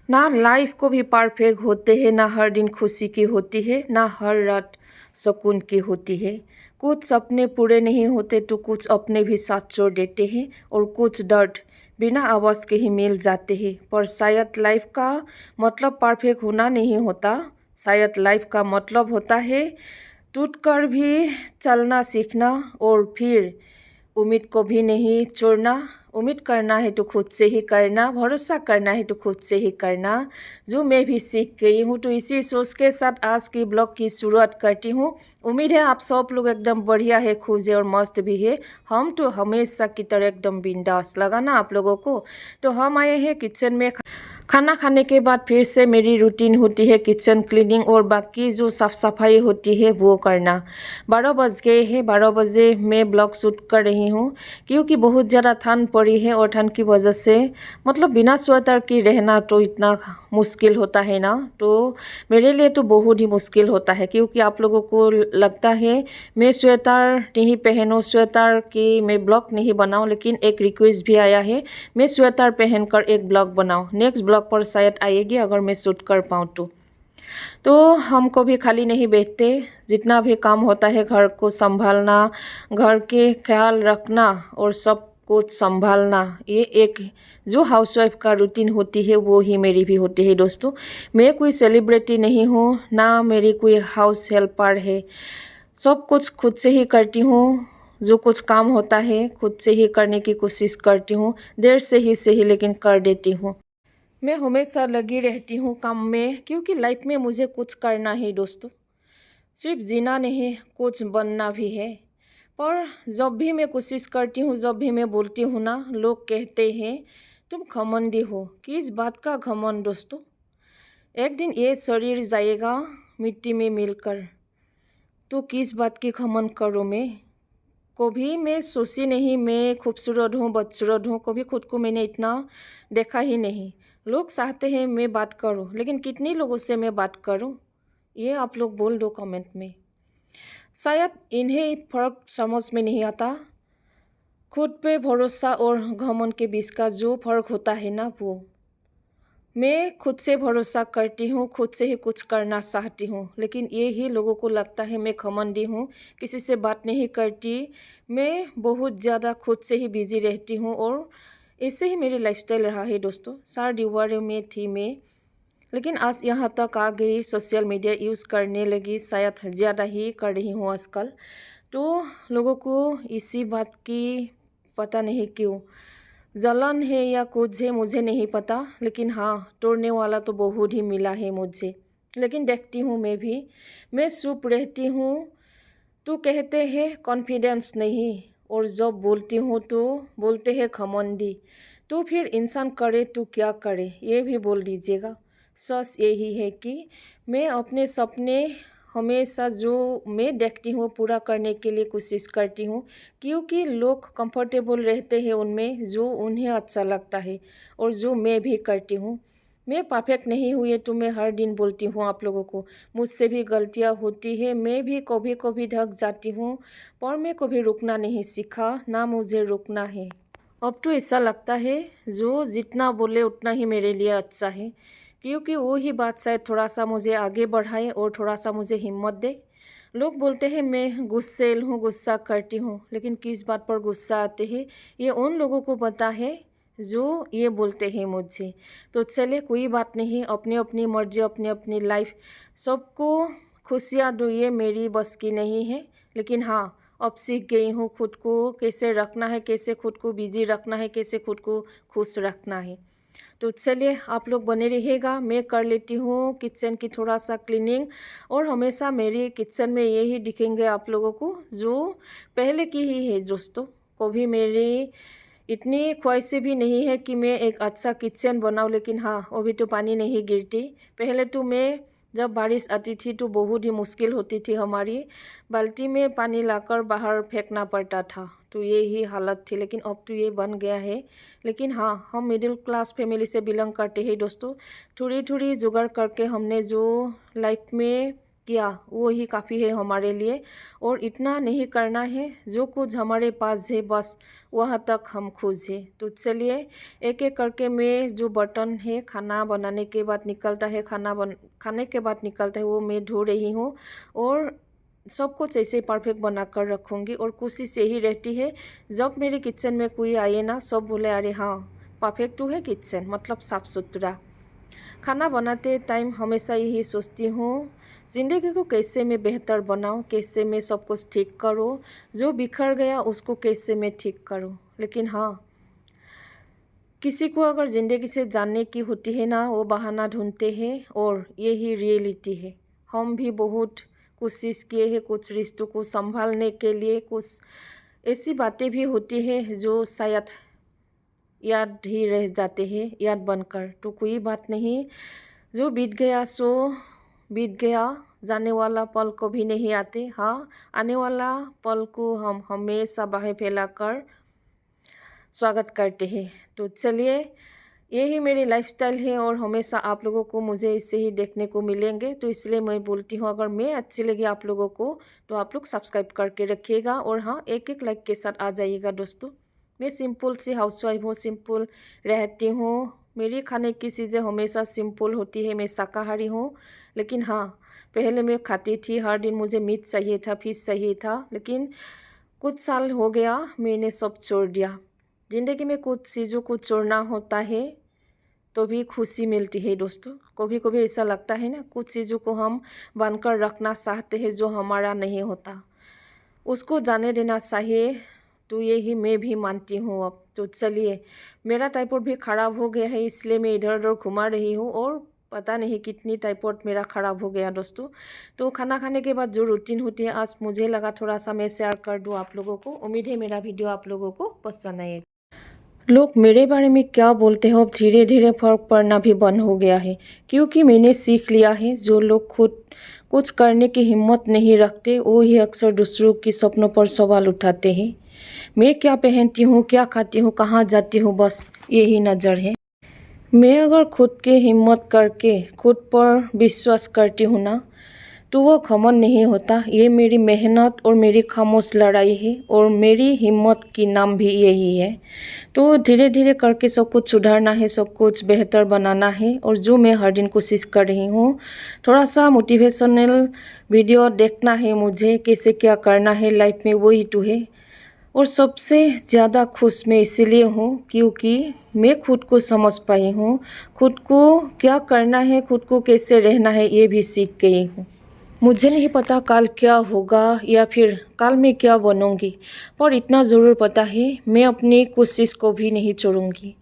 ना लाइफ को भी परफेक्ट होते हैं, ना हर दिन खुशी की होती है, ना हर रात सुकून की होती है। कुछ सपने पूरे नहीं होते तो कुछ अपने भी साथ छोड़ देते हैं, और कुछ दर्द बिना आवाज़ के ही मिल जाते हैं। पर शायद लाइफ का मतलब परफेक्ट होना नहीं होता। शायद लाइफ का मतलब होता है टूट कर भी चलना सीखना, और फिर उम्मीद को भी नहीं छोड़ना। उम्मीद करना है तो खुद से ही करना, भरोसा करना है तो खुद से ही करना, जो मैं भी सीख गई हूँ। तो इसी सोच के साथ आज की ब्लॉग की शुरुआत करती हूँ। उम्मीद है आप सब लोग एकदम बढ़िया है, खुश है और मस्त भी है। हम तो हमेशा की तरह एकदम बिंदास लगा ना आप लोगों को। तो हम आए हैं किचन में। खाना खाने के बाद फिर से मेरी रूटीन होती है किचन क्लीनिंग और बाकी जो साफ़ सफाई होती है वो करना। 12 बज गए हैं, 12 बजे मैं ब्लॉग शूट कर रही हूँ, क्योंकि बहुत ज़्यादा ठंड पड़ी है और ठंड की वजह से मतलब बिना स्वेटर के रहना तो इतना मुश्किल होता है ना। तो मेरे लिए तो बहुत ही मुश्किल होता है, क्योंकि आप लोगों को लगता है मैं स्वेटर नहीं पहनूँ, स्वेटर की मैं ब्लॉग नहीं बनाऊँ, लेकिन एक रिक्वेस्ट भी आया है मैं स्वेटर पहनकर एक ब्लॉग बनाऊँ। नेक्स्ट ब्लॉग पर शायद आएगी अगर मैं शूट कर पाऊँ तो हम कभी खाली नहीं बैठते। जितना भी काम होता है घर को संभालना, घर के ख्याल रखना और सब कुछ संभालना, ये एक जो हाउसवाइफ का रूटीन होती है वो ही मेरी भी होती है दोस्तों। मैं कोई सेलिब्रिटी नहीं हूँ, ना मेरी कोई हाउस हेल्पर है। सब कुछ खुद से ही करती हूँ। जो कुछ काम होता है खुद से ही करने की कोशिश करती हूँ, देर से ही सही लेकिन कर देती हूँ। मैं हमेशा लगी रहती हूँ काम में, क्योंकि लाइफ में मुझे कुछ करना है दोस्तों। सिर्फ जीना नहीं, कुछ बनना भी है। पर जब भी मैं कोशिश करती हूँ, जब भी मैं बोलती हूँ ना, लोग कहते हैं तुम घमंडी हो। किस बात का घमंड दोस्तों? एक दिन ये शरीर जाएगा मिट्टी में मिलकर, तो किस बात की घमंड करूँ मैं? कभी मैं सोची नहीं मैं खूबसूरत हूँ, बदसूरत हूँ। कभी खुद को मैंने इतना देखा ही नहीं। लोग चाहते हैं मैं बात करूँ, लेकिन कितने लोगों से मैं बात करूँ, ये आप लोग बोल दो कमेंट में। शायद इन्हें फर्क समझ में नहीं आता। खुद पे भरोसा और घमंड के बीच का जो फर्क होता है ना, वो मैं खुद से भरोसा करती हूँ, खुद से ही कुछ करना चाहती हूँ, लेकिन ये ही लोगों को लगता है मैं घमंडी हूँ, किसी से बात नहीं करती, मैं बहुत ज़्यादा खुद से ही बिजी रहती हूँ। और ऐसे ही मेरी लाइफस्टाइल रहा है दोस्तों। 4 दीवारों में थी मैं, लेकिन आज यहाँ तक आ गई, सोशल मीडिया यूज़ करने लगी, शायद ज़्यादा ही कर रही हूँ आजकल। तो लोगों को इसी बात की पता नहीं क्यों जलन है या कुछ है, मुझे नहीं पता, लेकिन हाँ तोड़ने वाला तो बहुत ही मिला है मुझे। लेकिन देखती हूँ मैं भी, मैं चुप रहती हूँ तो कहते हैं कॉन्फिडेंस नहीं, और जब बोलती हूँ तो बोलते हैं घमंडी। तो फिर इंसान करे तो क्या करे, ये भी बोल दीजिएगा। सच यही है कि मैं अपने सपने हमेशा जो मैं देखती हूँ पूरा करने के लिए कोशिश करती हूँ, क्योंकि लोग कंफर्टेबल रहते हैं उनमें जो उन्हें अच्छा लगता है, और जो मैं भी करती हूँ। मैं परफेक्ट नहीं हुई तो मैं हर दिन बोलती हूँ आप लोगों को, मुझसे भी गलतियाँ होती है, मैं भी कभी कभी ढक जाती हूँ, पर मैं कभी रुकना नहीं सीखा, ना मुझे रुकना है। अब तो ऐसा लगता है जो जितना बोले उतना ही मेरे लिए अच्छा है, क्योंकि वो ही बात शायद थोड़ा सा मुझे आगे बढ़ाए और थोड़ा सा मुझे हिम्मत दे। लोग बोलते हैं मैं गुस्सैल हूँ, गुस्सा करती हूँ, लेकिन किस बात पर गुस्सा आते हैं ये उन लोगों को पता है जो ये बोलते हैं मुझे। तो चले कोई बात नहीं, अपनी अपनी मर्जी, अपनी अपनी लाइफ, सबको खुशियाँ दो, ये मेरी बस की नहीं है। लेकिन हाँ अब सीख गई हूँ खुद को कैसे रखना है, कैसे खुद को बिजी रखना है, कैसे खुद को खुश रखना है। तो चलिए आप लोग बने रहिएगा, मैं कर लेती हूँ किचन की थोड़ा सा क्लीनिंग, और हमेशा मेरी किचन में यही दिखेंगे आप लोगों को जो पहले की ही है दोस्तों। कभी मेरी इतनी ख्वाहिशें भी नहीं है कि मैं एक अच्छा किचन बनाऊँ, लेकिन हाँ अभी तो पानी नहीं गिरती। पहले तो मैं जब बारिश आती थी तो बहुत ही मुश्किल होती थी, हमारी बाल्टी में पानी लाकर बाहर फेंकना पड़ता था, तो ये ही हालत थी। लेकिन अब तो ये बन गया है। लेकिन हाँ हम मिडिल क्लास फैमिली से बिलोंग करते हैं दोस्तों। थोड़ी थोड़ी जुगाड़ करके हमने जो लाइफ में किया वो ही काफ़ी है हमारे लिए। और इतना नहीं करना है, जो कुछ हमारे पास है बस वहाँ तक हम खुश हैं। तो चलिए एक एक करके मैं जो बर्तन है खाना बनाने के बाद निकलता है, खाने के बाद निकलता है, वो मैं धो रही हूँ। और सब कुछ ऐसे परफेक्ट बना कर रखूँगी। और कोशिश यही रहती है जब मेरे किचन में कोई आए ना, सब बोले अरे हाँ परफेक्ट तो है किचन, मतलब साफ़ सुथरा। खाना बनाते टाइम हमेशा यही सोचती हूँ ज़िंदगी को कैसे मैं बेहतर बनाऊँ, कैसे मैं सब कुछ ठीक करूँ, जो बिखर गया उसको कैसे मैं ठीक करूँ। लेकिन हाँ, किसी को अगर ज़िंदगी से जानने की होती है ना, वो बहाना ढूंढते हैं और यही रियलिटी है। हम भी बहुत कोशिश किए हैं कुछ रिश्तों को संभालने के लिए, कुछ ऐसी बातें भी होती है जो शायद याद ही रह जाते हैं याद बनकर। तो कोई बात नहीं, जो बीत गया सो बीत गया, जाने वाला पल कभी नहीं आते। हाँ, आने वाला पल को हम हमेशा बाहें फैलाकर स्वागत करते हैं। तो चलिए यही मेरी लाइफस्टाइल है और हमेशा आप लोगों को मुझे इससे ही देखने को मिलेंगे। तो इसलिए मैं बोलती हूँ अगर मैं अच्छी लगी आप लोगों को तो आप लोग सब्सक्राइब करके रखिएगा। और हाँ, एक एक लाइक के साथ आ जाइएगा दोस्तों। मैं सिंपल सी हाउसवाइफ हूँ, सिंपल रहती हूँ। मेरी खाने की चीज़ें हमेशा सिंपल होती है। मैं शाकाहारी हूँ, लेकिन हाँ पहले मैं खाती थी, हर दिन मुझे मीट चाहिए था, फिश चाहिए था। लेकिन कुछ साल हो गया मैंने सब छोड़ दिया। ज़िंदगी में कुछ चीज़ों को छोड़ना होता है तो भी खुशी मिलती है दोस्तों। कभी कभी ऐसा लगता है ना, कुछ चीज़ों को हम बांध कर रखना चाहते हैं जो हमारा नहीं होता, उसको जाने देना चाहिए। तो यही मैं भी मानती हूँ अब। तो चलिए, मेरा टाइफाइड भी ख़राब हो गया है, इसलिए मैं इधर उधर घुमा रही हूँ और पता नहीं कितनी टाइफाइड मेरा ख़राब हो गया दोस्तों। तो खाना खाने के बाद जो रूटीन होती है, आज मुझे लगा थोड़ा सा मैं शेयर कर दूँ आप लोगों को। उम्मीद है मेरा वीडियो आप लोगों को पसंद आएगा। लोग मेरे बारे में क्या बोलते हैं अब धीरे धीरे फर्क पड़ना भी बंद हो गया है, क्योंकि मैंने सीख लिया है जो लोग खुद कुछ करने की हिम्मत नहीं रखते वो ही अक्सर दूसरों के सपनों पर सवाल उठाते हैं। मैं क्या पहनती हूँ, क्या खाती हूँ, कहाँ जाती हूँ, बस यही नज़र है। मैं अगर खुद की हिम्मत करके खुद पर विश्वास करती हूँ ना, तो वो घमंड नहीं होता। ये मेरी मेहनत और मेरी खामोश लड़ाई है और मेरी हिम्मत की नाम भी यही है। तो धीरे धीरे करके सब कुछ सुधारना है, सब कुछ बेहतर बनाना है। और जो मैं हर दिन कोशिश कर रही हूँ, थोड़ा सा मोटिवेशनल वीडियो देखना है मुझे, कैसे क्या करना है लाइफ में, वही तो है। और सबसे ज़्यादा खुश मैं इसीलिए हूँ क्योंकि मैं खुद को समझ पाई हूँ, खुद को क्या करना है, खुद को कैसे रहना है, ये भी सीख गई हूँ। मुझे नहीं पता कल क्या होगा या फिर कल मैं क्या बनूंगी, पर इतना ज़रूर पता है मैं अपनी कोशिश को भी नहीं छोड़ूंगी।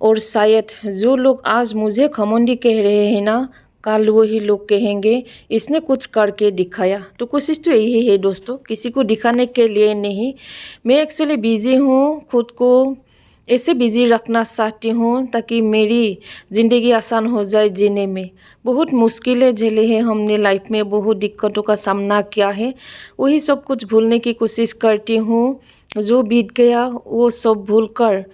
और शायद जो लोग आज मुझे घमंडी कह रहे हैं ना, कल वही लोग कहेंगे इसने कुछ करके दिखाया। तो कोशिश तो यही है दोस्तों, किसी को दिखाने के लिए नहीं। मैं एक्चुअली बिज़ी हूँ, खुद को ऐसे बिज़ी रखना चाहती हूँ ताकि मेरी ज़िंदगी आसान हो जाए जीने में। बहुत मुश्किलें झेले हैं हमने लाइफ में, बहुत दिक्कतों का सामना किया है, वही सब कुछ भूलने की कोशिश करती हूँ। जो बीत गया वो सब भूलकर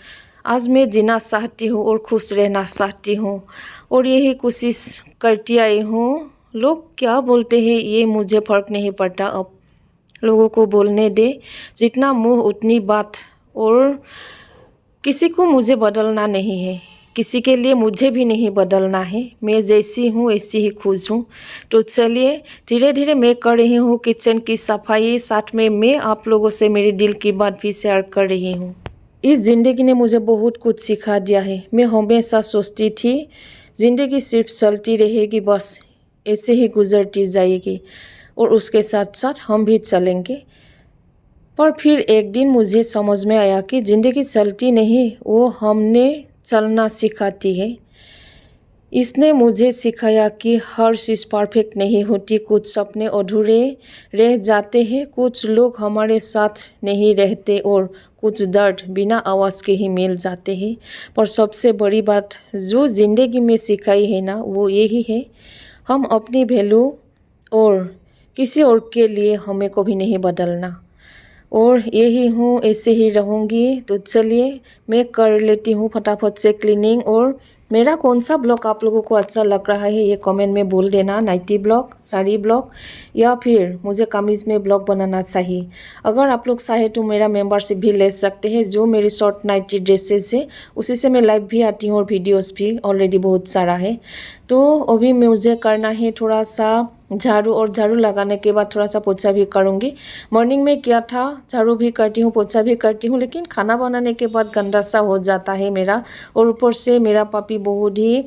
आज मैं जीना चाहती हूँ और खुश रहना चाहती हूँ, और यही कोशिश करती आई हूँ। लोग क्या बोलते हैं ये मुझे फ़र्क नहीं पड़ता अब, लोगों को बोलने दे, जितना मुँह उतनी बात। और किसी को मुझे बदलना नहीं है, किसी के लिए मुझे भी नहीं बदलना है। मैं जैसी हूँ ऐसी ही खुश हूँ। तो चलिए धीरे धीरे मैं कर रही हूँ किचन की सफाई, साथ में मैं आप लोगों से मेरे दिल की बात भी शेयर कर रही हूँ। इस ज़िंदगी ने मुझे बहुत कुछ सिखा दिया है। मैं हमेशा सोचती थी ज़िंदगी सिर्फ चलती रहेगी, बस ऐसे ही गुजरती जाएगी और उसके साथ साथ हम भी चलेंगे। पर फिर एक दिन मुझे समझ में आया कि ज़िंदगी चलती नहीं, वो हमने चलना सिखाती है। इसने मुझे सिखाया कि हर चीज़ परफेक्ट नहीं होती, कुछ सपने अधूरे रह जाते हैं, कुछ लोग हमारे साथ नहीं रहते और कुछ दर्द बिना आवाज़ के ही मिल जाते हैं। पर सबसे बड़ी बात जो ज़िंदगी में सिखाई है ना, वो यही है, हम अपनी वैल्यू और किसी और के लिए हमें कभी नहीं बदलना। और यही हूँ, ऐसे ही रहूँगी। तो चलिए मैं कर लेती हूँ फटाफट से क्लीनिंग और मेरा कौन सा ब्लॉग आप लोगों को अच्छा लग रहा है ये कमेंट में बोल देना। नाइटी ब्लॉग, साड़ी ब्लॉग या फिर मुझे कमीज़ में ब्लॉग बनाना चाहिए। अगर आप लोग चाहे तो मेरा मेंबरशिप भी ले सकते हैं। जो मेरी शॉर्ट नाइटी ड्रेसेस है उसी से मैं लाइव भी आती हूँ और वीडियोस भी ऑलरेडी बहुत सारा है। तो अभी मुझे करना है थोड़ा सा झाड़ू, और झाड़ू लगाने के बाद थोड़ा सा पोछा भी करूँगी। मॉर्निंग में किया था, झाड़ू भी करती हूँ, पोछा भी करती हूँ, लेकिन खाना बनाने के बाद गंदा सा हो जाता है मेरा। और ऊपर से मेरा पापी बहुत ही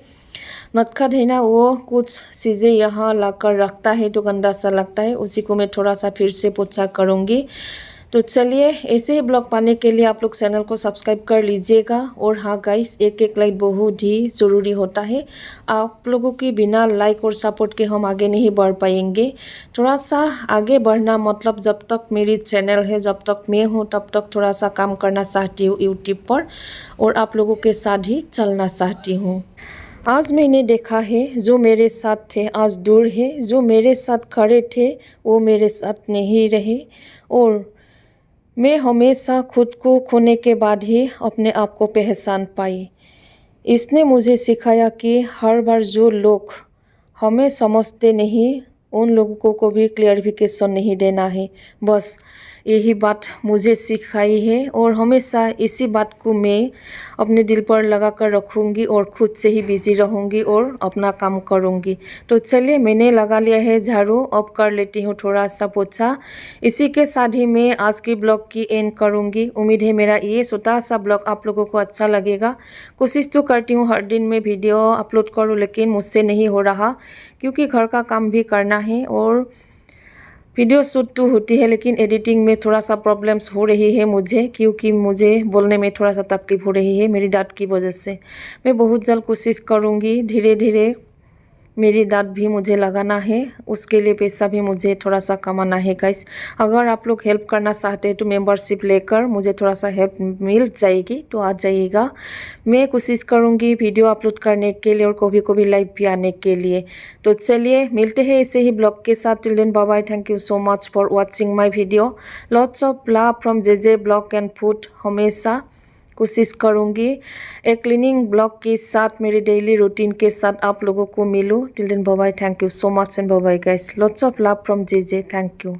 नटखट है ना, वो कुछ चीज़ें यहाँ ला कर रखता है तो गंदा सा लगता है, उसी को मैं थोड़ा सा फिर से पोछा करूँगी। तो चलिए, ऐसे ही ब्लॉग पाने के लिए आप लोग चैनल को सब्सक्राइब कर लीजिएगा। और हाँ गाइस, एक लाइक बहुत ही ज़रूरी होता है। आप लोगों की बिना लाइक और सपोर्ट के हम आगे नहीं बढ़ पाएंगे। थोड़ा सा आगे बढ़ना मतलब जब तक मेरी चैनल है, जब तक मैं हूँ, तब तक थोड़ा सा काम करना चाहती हूँ यूट्यूब पर, और आप लोगों के साथ ही चलना चाहती हूँ। आज मैंने देखा है जो मेरे साथ थे आज दूर है, जो मेरे साथ खड़े थे वो मेरे साथ नहीं रहे। और मैं हमेशा खुद को खोने के बाद ही अपने आप को पहचान पाई। इसने मुझे सिखाया कि हर बार जो लोग हमें समझते नहीं, उन लोगों को भी क्लियरिफिकेशन नहीं देना है। बस यही बात मुझे सिखाई है, और हमेशा इसी बात को मैं अपने दिल पर लगा कर रखूँगी और खुद से ही बिजी रहूँगी और अपना काम करूँगी। तो चलिए, मैंने लगा लिया है झाड़ू, अब कर लेती हूँ थोड़ा सा पोछा। इसी के साथ ही मैं आज की ब्लॉग की एंड करूँगी। उम्मीद है मेरा ये छोटा सा ब्लॉग आप लोगों को अच्छा लगेगा। कोशिश तो करती हूँ हर दिन मैं वीडियो अपलोड करूँ, लेकिन मुझसे नहीं हो रहा, क्योंकि घर का काम भी करना है और वीडियो शूट तो होती है, लेकिन एडिटिंग में थोड़ा सा प्रॉब्लम्स हो रही है मुझे, क्योंकि मुझे बोलने में थोड़ा सा तकलीफ हो रही है मेरी दांत की वजह से। मैं बहुत जल्द कोशिश करूँगी, धीरे धीरे मेरी दांत भी मुझे लगाना है, उसके लिए पैसा भी मुझे थोड़ा सा कमाना है गाइस। अगर आप लोग हेल्प करना चाहते हैं तो मेंबरशिप लेकर मुझे थोड़ा सा हेल्प मिल जाएगी, तो आ जाइएगा। मैं कोशिश करूँगी वीडियो अपलोड करने के लिए और कभी कभी लाइव भी आने के लिए। तो चलिए, मिलते हैं ऐसे ही ब्लॉग के साथ। Till then bye bye, thank you so much for watching my video. Lots of love from J blog and food. हमेशा कोशिश करूँगी एक क्लीनिंग ब्लॉग के साथ, मेरे डेली रूटीन के साथ आप लोगों को मिलूँ। Till then bye bye, thank you so much and bye bye guys. Lots of love from J, thank you.